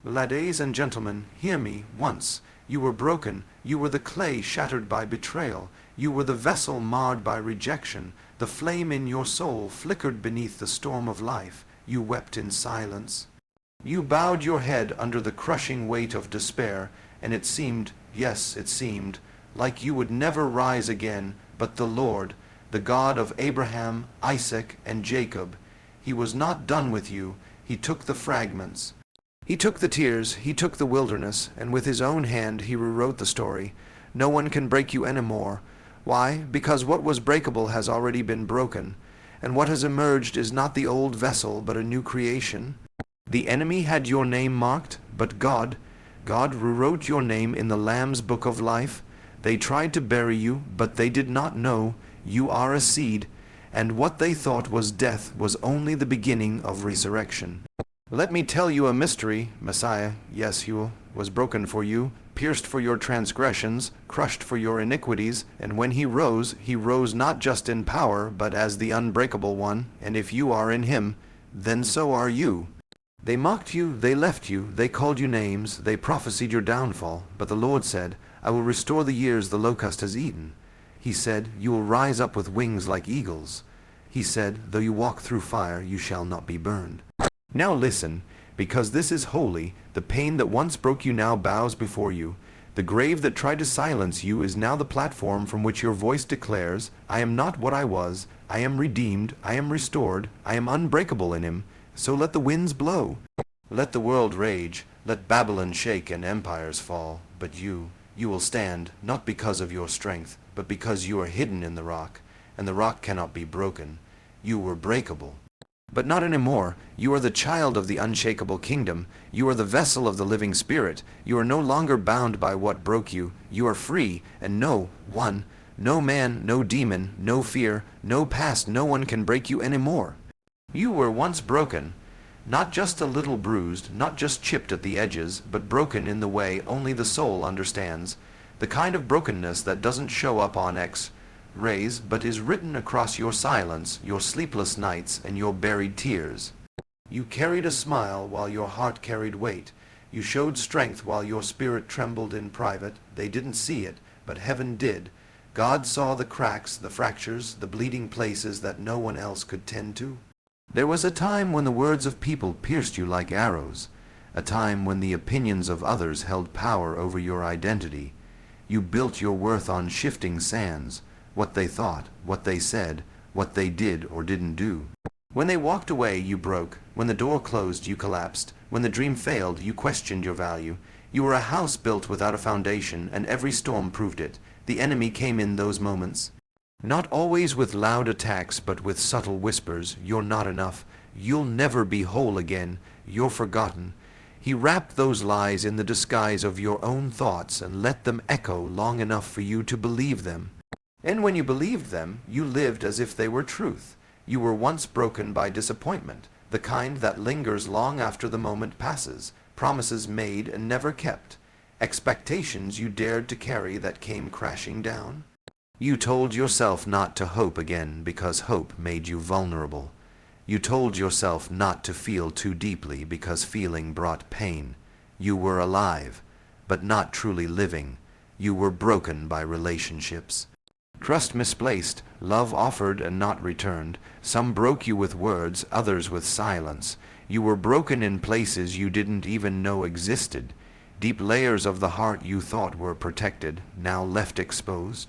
Ladies and gentlemen, hear me once. You were broken. You were the clay shattered by betrayal. You were the vessel marred by rejection. The flame in your soul flickered beneath the storm of life. You wept in silence. You bowed your head under the crushing weight of despair, and it seemed, yes, it seemed, like you would never rise again. But the Lord, the God of Abraham, Isaac, and Jacob, He was not done with you. He took the fragments. He took the tears, He took the wilderness, and with His own hand He rewrote the story. No one can break you anymore. Why? Because what was breakable has already been broken, and what has emerged is not the old vessel, but a new creation. The enemy had your name marked, but God rewrote your name in the Lamb's book of life. They tried to bury you, but they did not know you are a seed, and what they thought was death was only the beginning of resurrection. Let me tell you a mystery. Messiah, Yeshua, was broken for you, pierced for your transgressions, crushed for your iniquities, and when He rose not just in power, but as the unbreakable one, and if you are in Him, then so are you. They mocked you, they left you, they called you names, they prophesied your downfall, but the Lord said, I will restore the years the locust has eaten. He said, you will rise up with wings like eagles. He said, though you walk through fire, you shall not be burned. Now listen, because this is holy. The pain that once broke you now bows before you. The grave that tried to silence you is now the platform from which your voice declares, I am not what I was, I am redeemed, I am restored, I am unbreakable in Him. So let the winds blow. Let the world rage, let Babylon shake and empires fall. But you will stand, not because of your strength, but because you are hidden in the rock, and the rock cannot be broken. You were breakable. But not anymore. You are the child of the unshakable kingdom. You are the vessel of the living Spirit. You are no longer bound by what broke you. You are free, and no man, no demon, no fear, no past, no one can break you anymore. You were once broken, not just a little bruised, not just chipped at the edges, but broken in the way only the soul understands. The kind of brokenness that doesn't show up on X-rays, but is written across your silence, your sleepless nights, and your buried tears. You carried a smile while your heart carried weight. You showed strength while your spirit trembled in private. They didn't see it, but heaven did. God saw the cracks, the fractures, the bleeding places that no one else could tend to. There was a time when the words of people pierced you like arrows, a time when the opinions of others held power over your identity. You built your worth on shifting sands, what they thought, what they said, what they did or didn't do. When they walked away, you broke. When the door closed, you collapsed. When the dream failed, you questioned your value. You were a house built without a foundation, and every storm proved it. The enemy came in those moments. Not always with loud attacks, but with subtle whispers. You're not enough. You'll never be whole again. You're forgotten. He wrapped those lies in the disguise of your own thoughts and let them echo long enough for you to believe them. And when you believed them, you lived as if they were truth. You were once broken by disappointment, the kind that lingers long after the moment passes, promises made and never kept, expectations you dared to carry that came crashing down. You told yourself not to hope again because hope made you vulnerable. You told yourself not to feel too deeply because feeling brought pain. You were alive, but not truly living. You were broken by relationships. Trust misplaced, love offered and not returned. Some broke you with words, others with silence. You were broken in places you didn't even know existed. Deep layers of the heart you thought were protected, now left exposed.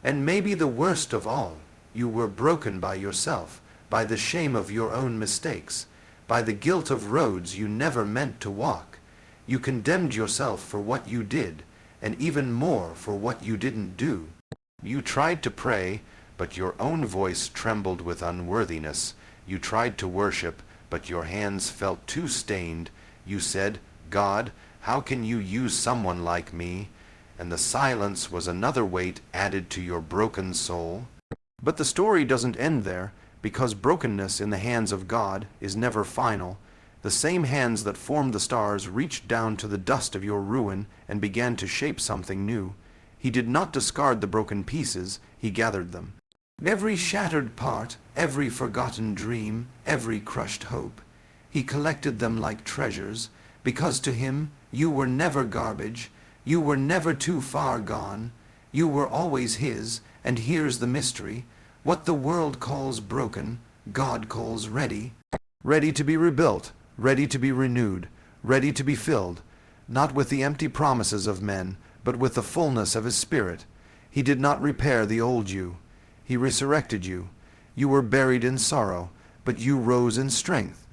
And maybe the worst of all, you were broken by yourself, by the shame of your own mistakes, by the guilt of roads you never meant to walk. You condemned yourself for what you did, and even more for what you didn't do. You tried to pray, but your own voice trembled with unworthiness. You tried to worship, but your hands felt too stained. You said, God, how can you use someone like me? And the silence was another weight added to your broken soul. But the story doesn't end there, because brokenness in the hands of God is never final. The same hands that formed the stars reached down to the dust of your ruin and began to shape something new. He did not discard the broken pieces, He gathered them. Every shattered part, every forgotten dream, every crushed hope. He collected them like treasures, because to him you were never garbage, you were never too far gone, you were always his. And here's the mystery: what the world calls broken, God calls ready. Ready to be rebuilt, ready to be renewed, ready to be filled, not with the empty promises of men, but with the fullness of his Spirit. He did not repair the old you. He resurrected you. You were buried in sorrow, but you rose in strength.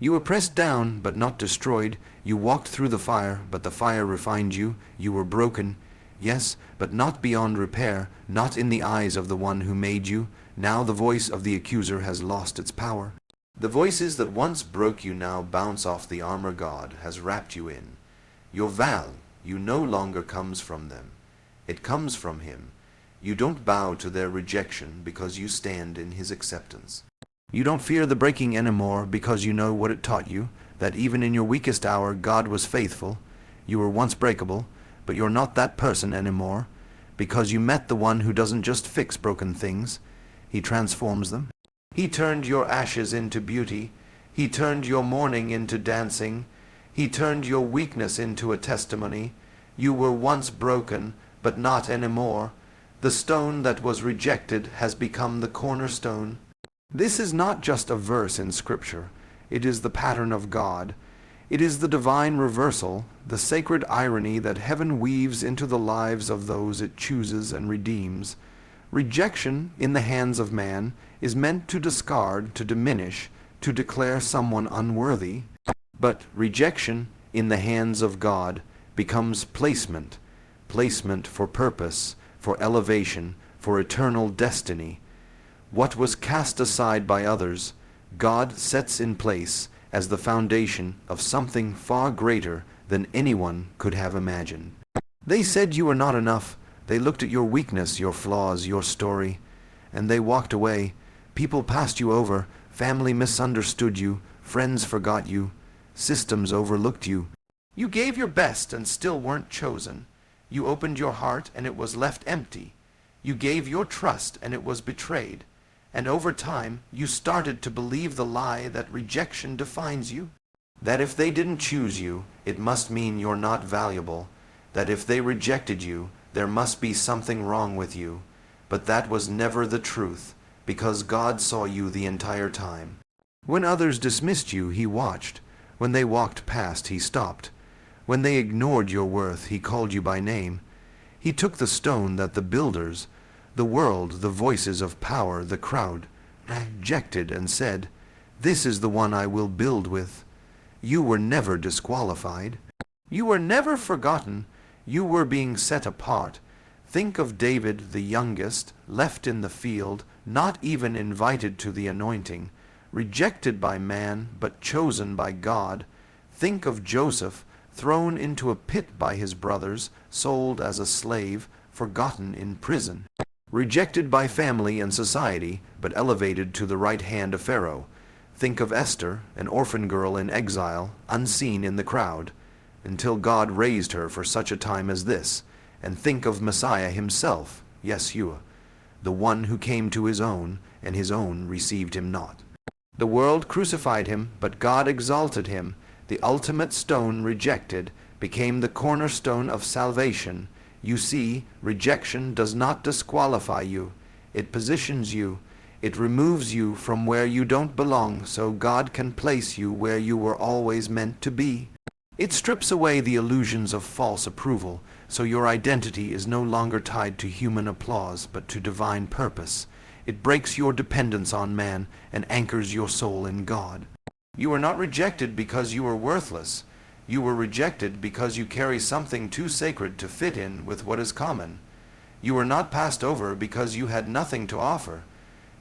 You were pressed down, but not destroyed. You walked through the fire, but the fire refined you. You were broken, yes, but not beyond repair, not in the eyes of the one who made you. Now the voice of the accuser has lost its power. The voices that once broke you now bounce off the armor God has wrapped you in. Your value no longer comes from them. It comes from him. You don't bow to their rejection because you stand in his acceptance. You don't fear the breaking anymore because you know what it taught you, that even in your weakest hour God was faithful. You were once breakable, but you're not that person anymore, because you met the one who doesn't just fix broken things, he transforms them. He turned your ashes into beauty. He turned your mourning into dancing. He turned your weakness into a testimony. You were once broken, but not anymore. The stone that was rejected has become the cornerstone. This is not just a verse in Scripture. It is the pattern of God. It is the divine reversal, the sacred irony that heaven weaves into the lives of those it chooses and redeems. Rejection in the hands of man is meant to discard, to diminish, to declare someone unworthy. But rejection in the hands of God becomes placement, placement for purpose, for elevation, for eternal destiny. What was cast aside by others, God sets in place as the foundation of something far greater than anyone could have imagined. They said you were not enough. They looked at your weakness, your flaws, your story, and they walked away. People passed you over. Family misunderstood you. Friends forgot you. Systems overlooked you. You gave your best and still weren't chosen. You opened your heart and it was left empty. You gave your trust and it was betrayed. And over time, you started to believe the lie that rejection defines you. That if they didn't choose you, it must mean you're not valuable. That if they rejected you, there must be something wrong with you. But that was never the truth, because God saw you the entire time. When others dismissed you, he watched. When they walked past, he stopped. When they ignored your worth, he called you by name. He took the stone that the builders, the world, the voices of power, the crowd, rejected and said, "This is the one I will build with." You were never disqualified. You were never forgotten. You were being set apart. Think of David, the youngest, left in the field, not even invited to the anointing, rejected by man, but chosen by God. Think of Joseph, thrown into a pit by his brothers, sold as a slave, forgotten in prison. Rejected by family and society, but elevated to the right hand of Pharaoh. Think of Esther, an orphan girl in exile, unseen in the crowd, until God raised her for such a time as this. And think of Messiah himself, Yeshua, the one who came to his own, and his own received him not. The world crucified him, but God exalted him. The ultimate stone rejected became the cornerstone of salvation. You see, rejection does not disqualify you. It positions you. It removes you from where you don't belong so God can place you where you were always meant to be. It strips away the illusions of false approval, so your identity is no longer tied to human applause but to divine purpose. It breaks your dependence on man and anchors your soul in God. You were not rejected because you were worthless. You were rejected because you carry something too sacred to fit in with what is common. You were not passed over because you had nothing to offer.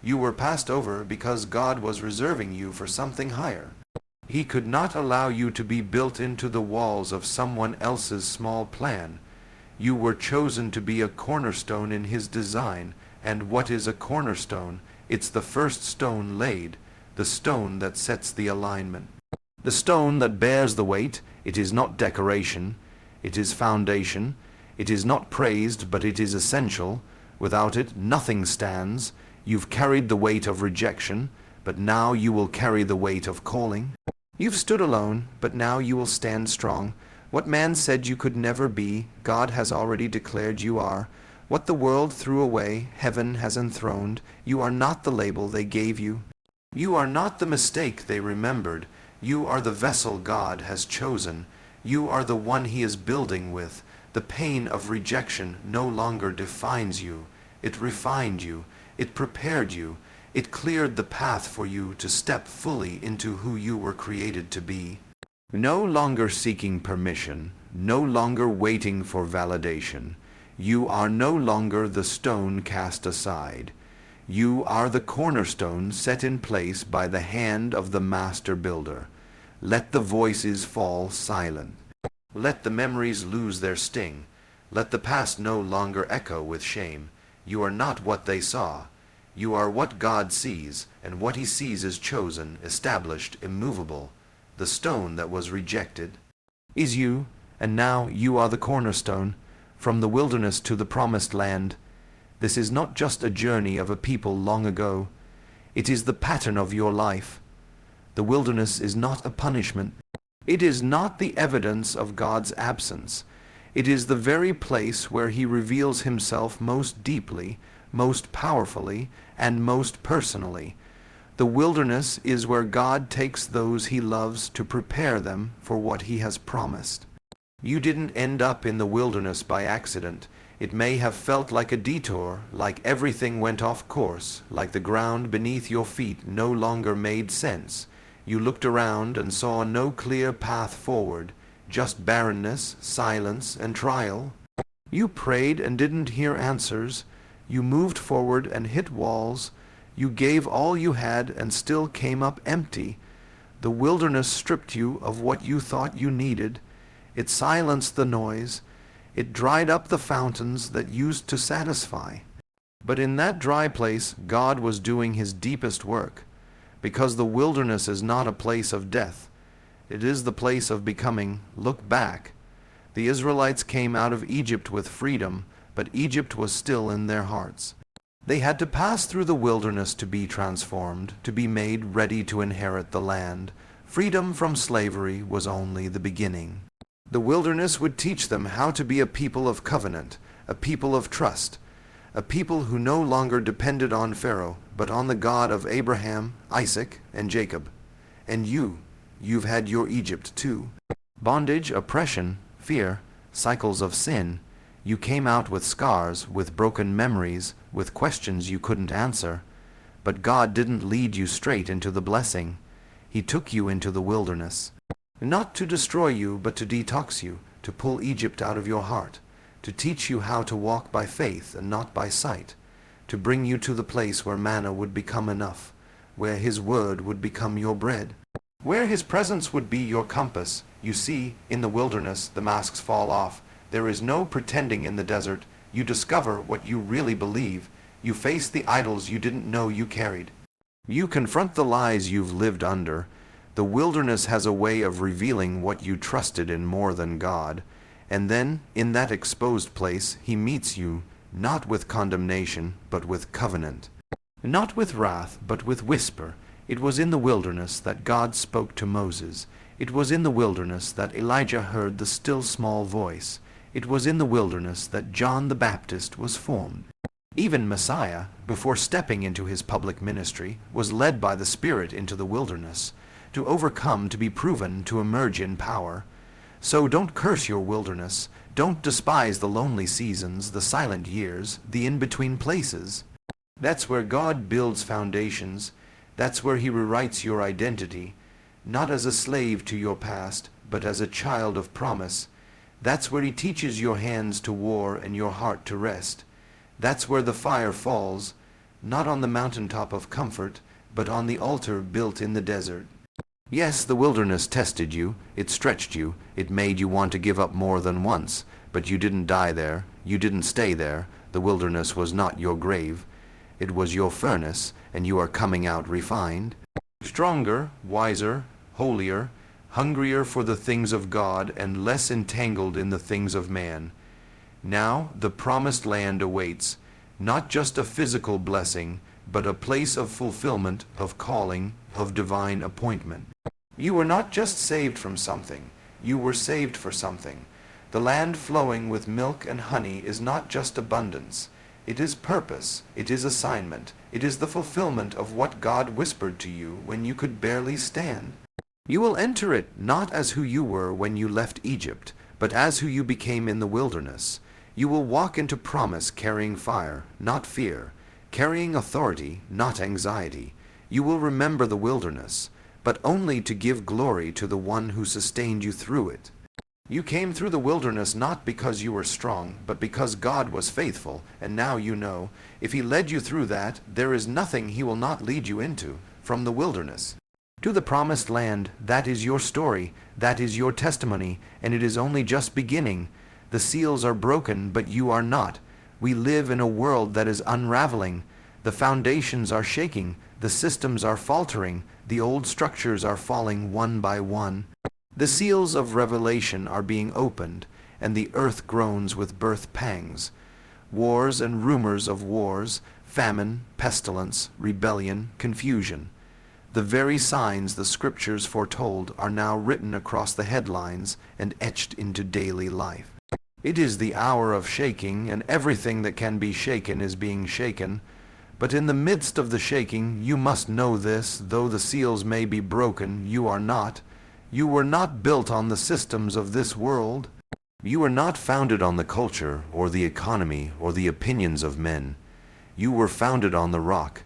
You were passed over because God was reserving you for something higher. He could not allow you to be built into the walls of someone else's small plan. You were chosen to be a cornerstone in his design. And what is a cornerstone? It's the first stone laid, the stone that sets the alignment. The stone that bears the weight. It is not decoration, it is foundation. It is not praised, but it is essential. Without it, nothing stands. You've carried the weight of rejection, but now you will carry the weight of calling. You've stood alone, but now you will stand strong. What man said you could never be, God has already declared you are. What the world threw away, heaven has enthroned. You are not the label they gave you. You are not the mistake they remembered. You are the vessel God has chosen. You are the one He is building with. The pain of rejection no longer defines you. It refined you. It prepared you. It cleared the path for you to step fully into who you were created to be. No longer seeking permission, no longer waiting for validation. You are no longer the stone cast aside. You are the cornerstone set in place by the hand of the master builder. Let the voices fall silent. Let the memories lose their sting. Let the past no longer echo with shame. You are not what they saw. You are what God sees, and what He sees is chosen, established, immovable. The stone that was rejected is you, and now you are the cornerstone, from the wilderness to the promised land. This is not just a journey of a people long ago. It is the pattern of your life. The wilderness is not a punishment. It is not the evidence of God's absence. It is the very place where He reveals Himself most deeply, most powerfully, and most personally. The wilderness is where God takes those He loves to prepare them for what He has promised. You didn't end up in the wilderness by accident. It may have felt like a detour, like everything went off course, like the ground beneath your feet no longer made sense. You looked around and saw no clear path forward, just barrenness, silence, and trial. You prayed and didn't hear answers. You moved forward and hit walls. You gave all you had and still came up empty. The wilderness stripped you of what you thought you needed. It silenced the noise. It dried up the fountains that used to satisfy. But in that dry place, God was doing His deepest work, because the wilderness is not a place of death. It is the place of becoming. Look back. The Israelites came out of Egypt with freedom, but Egypt was still in their hearts. They had to pass through the wilderness to be transformed, to be made ready to inherit the land. Freedom from slavery was only the beginning. The wilderness would teach them how to be a people of covenant, a people of trust, a people who no longer depended on Pharaoh, but on the God of Abraham, Isaac, and Jacob. And you've had your Egypt too. Bondage, oppression, fear, cycles of sin. You came out with scars, with broken memories, with questions you couldn't answer. But God didn't lead you straight into the blessing. He took you into the wilderness. Not to destroy you, but to detox you, to pull Egypt out of your heart, to teach you how to walk by faith and not by sight, to bring you to the place where manna would become enough, where His word would become your bread, where His presence would be your compass. You see, in the wilderness, the masks fall off. There is no pretending in the desert. You discover what you really believe. You face the idols you didn't know you carried. You confront the lies you've lived under. The wilderness has a way of revealing what you trusted in more than God. And then, in that exposed place, He meets you, not with condemnation, but with covenant. Not with wrath, but with whisper. It was in the wilderness that God spoke to Moses. It was in the wilderness that Elijah heard the still small voice. It was in the wilderness that John the Baptist was formed. Even Messiah, before stepping into His public ministry, was led by the Spirit into the wilderness, to overcome, to be proven, to emerge in power. So don't curse your wilderness. Don't despise the lonely seasons, the silent years, the in-between places. That's where God builds foundations. That's where He rewrites your identity, not as a slave to your past, but as a child of promise. That's where He teaches your hands to war and your heart to rest. That's where the fire falls, not on the mountaintop of comfort, but on the altar built in the desert. Yes, the wilderness tested you, it stretched you, it made you want to give up more than once, but you didn't die there, you didn't stay there. The wilderness was not your grave. It was your furnace, and you are coming out refined, stronger, wiser, holier, hungrier for the things of God and less entangled in the things of man. Now the promised land awaits, not just a physical blessing, but a place of fulfillment, of calling, of divine appointment. You were not just saved from something, you were saved for something. The land flowing with milk and honey is not just abundance. It is purpose, it is assignment, it is the fulfillment of what God whispered to you when you could barely stand. You will enter it not as who you were when you left Egypt, but as who you became in the wilderness. You will walk into promise carrying fire, not fear, carrying authority, not anxiety. You will remember the wilderness, but only to give glory to the one who sustained you through it. You came through the wilderness not because you were strong, but because God was faithful, and now you know, if He led you through that, there is nothing He will not lead you into, from the wilderness to the promised land. That is your story, that is your testimony, and it is only just beginning. The seals are broken, but you are not. We live in a world that is unraveling. The foundations are shaking, the systems are faltering, the old structures are falling one by one. The seals of revelation are being opened, and the earth groans with birth pangs. Wars and rumors of wars, famine, pestilence, rebellion, confusion. The very signs the scriptures foretold are now written across the headlines and etched into daily life. It is the hour of shaking, and everything that can be shaken is being shaken. But in the midst of the shaking, you must know this: though the seals may be broken, you are not. You were not built on the systems of this world. You were not founded on the culture or the economy or the opinions of men. You were founded on the rock.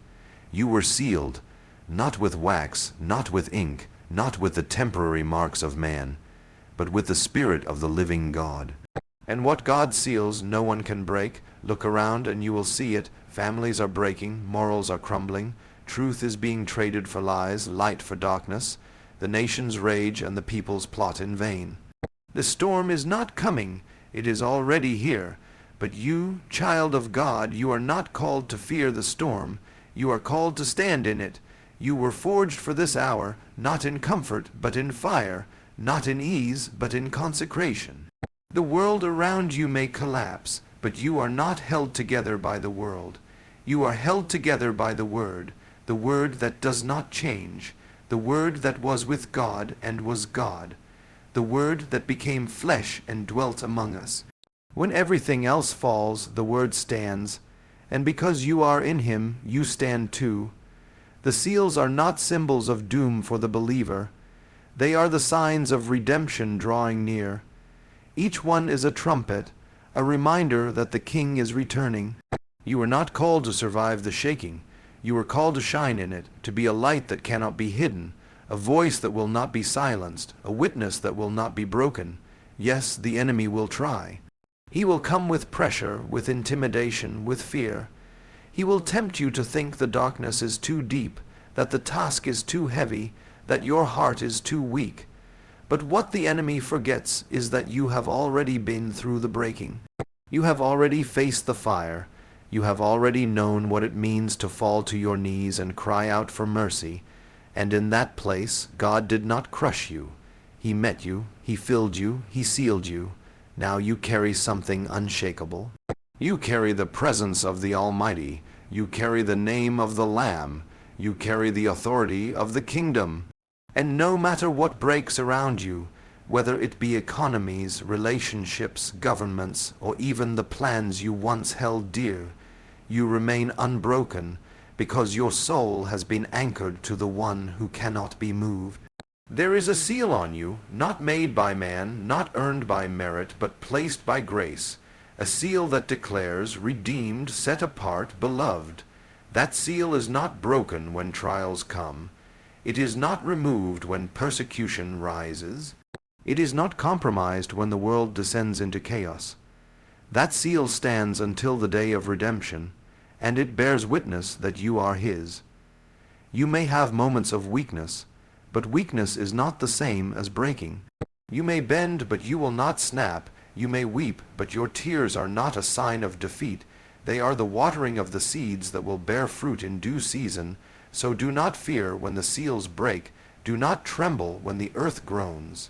You were sealed, not with wax, not with ink, not with the temporary marks of man, but with the Spirit of the living God. And what God seals, no one can break. Look around and you will see it. Families are breaking, morals are crumbling, truth is being traded for lies, light for darkness. The nations rage and the peoples plot in vain. The storm is not coming, it is already here. But you, child of God, you are not called to fear the storm. You are called to stand in it. You were forged for this hour, not in comfort, but in fire, not in ease, but in consecration. The world around you may collapse, but you are not held together by the world. You are held together by the Word that does not change, the Word that was with God and was God, the Word that became flesh and dwelt among us. When everything else falls, the Word stands, and because you are in Him, you stand too. The seals are not symbols of doom for the believer. They are the signs of redemption drawing near. Each one is a trumpet, a reminder that the King is returning. You were not called to survive the shaking. You were called to shine in it, to be a light that cannot be hidden, a voice that will not be silenced, a witness that will not be broken. Yes, the enemy will try. He will come with pressure, with intimidation, with fear. He will tempt you to think the darkness is too deep, that the task is too heavy, that your heart is too weak. But what the enemy forgets is that you have already been through the breaking. You have already faced the fire. You have already known what it means to fall to your knees and cry out for mercy. And in that place, God did not crush you. He met you, He filled you, He sealed you. Now you carry something unshakable. You carry the presence of the Almighty. You carry the name of the Lamb. You carry the authority of the kingdom. And no matter what breaks around you, whether it be economies, relationships, governments, or even the plans you once held dear, you remain unbroken because your soul has been anchored to the one who cannot be moved. There is a seal on you, not made by man, not earned by merit, but placed by grace, a seal that declares, redeemed, set apart, beloved. That seal is not broken when trials come. It is not removed when persecution rises. It is not compromised when the world descends into chaos. That seal stands until the day of redemption, and it bears witness that you are His. You may have moments of weakness, but weakness is not the same as breaking. You may bend, but you will not snap. You may weep, but your tears are not a sign of defeat. They are the watering of the seeds that will bear fruit in due season. So do not fear when the seals break. Do not tremble when the earth groans.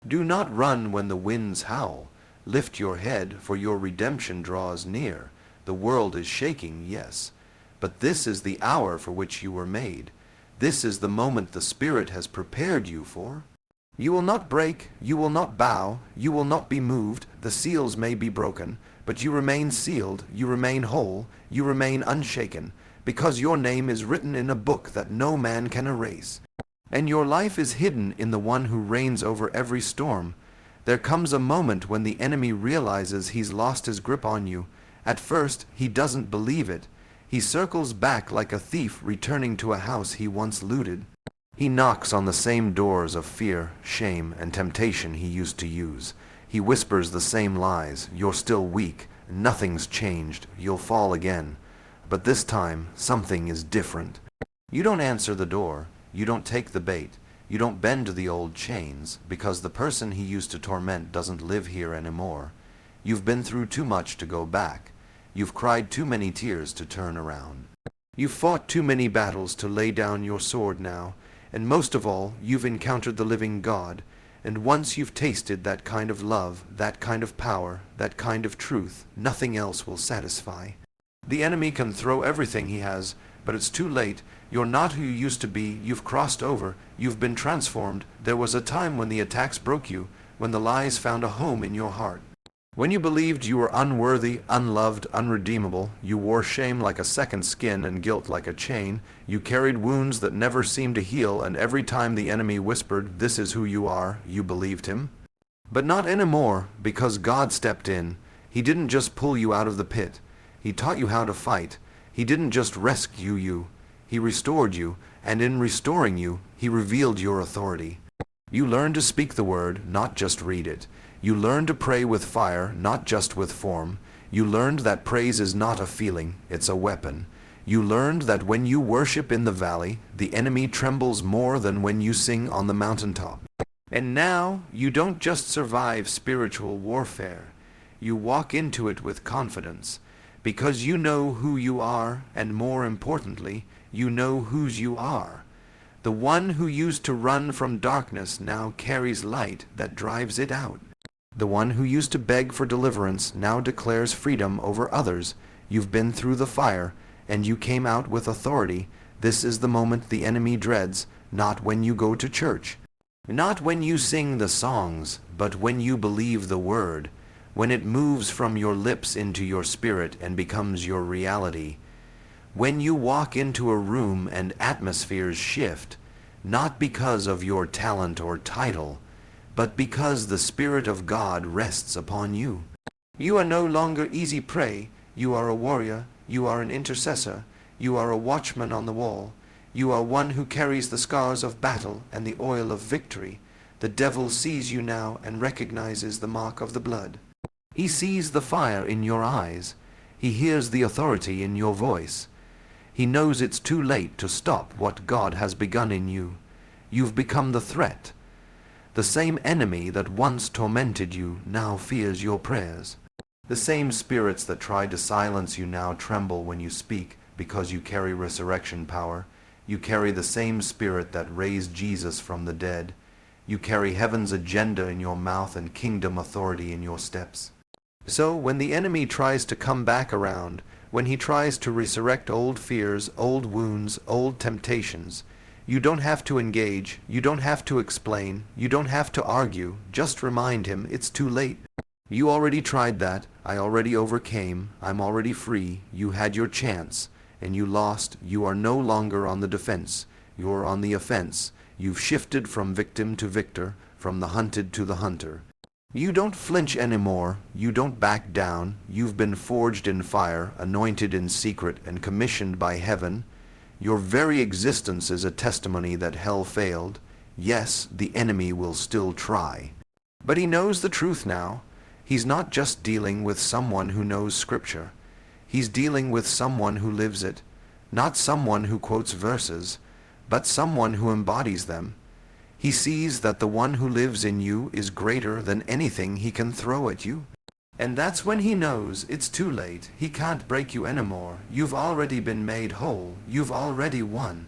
Do not run when the winds howl. Lift your head, for your redemption draws near. The world is shaking, yes, but this is the hour for which you were made. This is the moment the Spirit has prepared you for. You will not break, you will not bow, you will not be moved. The seals may be broken, but you remain sealed, you remain whole, you remain unshaken, because your name is written in a book that no man can erase. And your life is hidden in the one who reigns over every storm. There comes a moment when the enemy realizes he's lost his grip on you. At first, he doesn't believe it. He circles back like a thief returning to a house he once looted. He knocks on the same doors of fear, shame, and temptation he used to use. He whispers the same lies. You're still weak. Nothing's changed. You'll fall again. But this time, something is different. You don't answer the door. You don't take the bait. You don't bend to the old chains, because the person he used to torment doesn't live here anymore. You've been through too much to go back. You've cried too many tears to turn around. You've fought too many battles to lay down your sword now. And most of all, you've encountered the living God. And once you've tasted that kind of love, that kind of power, that kind of truth, nothing else will satisfy. The enemy can throw everything he has, but it's too late. You're not who you used to be. You've crossed over. You've been transformed. There was a time when the attacks broke you, when the lies found a home in your heart. When you believed you were unworthy, unloved, unredeemable, you wore shame like a second skin and guilt like a chain. You carried wounds that never seemed to heal, and every time the enemy whispered, "This is who you are," you believed him. But not anymore, because God stepped in. He didn't just pull you out of the pit. He taught you how to fight. He didn't just rescue you. He restored you, and in restoring you, he revealed your authority. You learned to speak the word, not just read it. You learned to pray with fire, not just with form. You learned that praise is not a feeling, it's a weapon. You learned that when you worship in the valley, the enemy trembles more than when you sing on the mountaintop. And now, you don't just survive spiritual warfare. You walk into it with confidence, because you know who you are, and more importantly, you know whose you are. The one who used to run from darkness now carries light that drives it out. The one who used to beg for deliverance now declares freedom over others. You've been through the fire, and you came out with authority. This is the moment the enemy dreads, not when you go to church. Not when you sing the songs, but when you believe the word. When it moves from your lips into your spirit and becomes your reality. When you walk into a room and atmospheres shift, not because of your talent or title, but because the Spirit of God rests upon you. You are no longer easy prey. You are a warrior. You are an intercessor. You are a watchman on the wall. You are one who carries the scars of battle and the oil of victory. The devil sees you now and recognizes the mark of the blood. He sees the fire in your eyes. He hears the authority in your voice. He knows it's too late to stop what God has begun in you. You've become the threat. The same enemy that once tormented you now fears your prayers. The same spirits that tried to silence you now tremble when you speak, because you carry resurrection power. You carry the same Spirit that raised Jesus from the dead. You carry heaven's agenda in your mouth and kingdom authority in your steps. So when the enemy tries to come back around, when he tries to resurrect old fears, old wounds, old temptations, you don't have to engage, you don't have to explain, you don't have to argue. Just remind him it's too late. You already tried that. I already overcame. I'm already free. You had your chance, and you lost. You are no longer on the defense. You're on the offense. You've shifted from victim to victor, from the hunted to the hunter. You don't flinch anymore. You don't back down. You've been forged in fire, anointed in secret, and commissioned by heaven. Your very existence is a testimony that hell failed. Yes, the enemy will still try. But he knows the truth now. He's not just dealing with someone who knows Scripture. He's dealing with someone who lives it. Not someone who quotes verses, but someone who embodies them. He sees that the one who lives in you is greater than anything he can throw at you. And that's when he knows it's too late. He can't break you anymore. You've already been made whole. You've already won.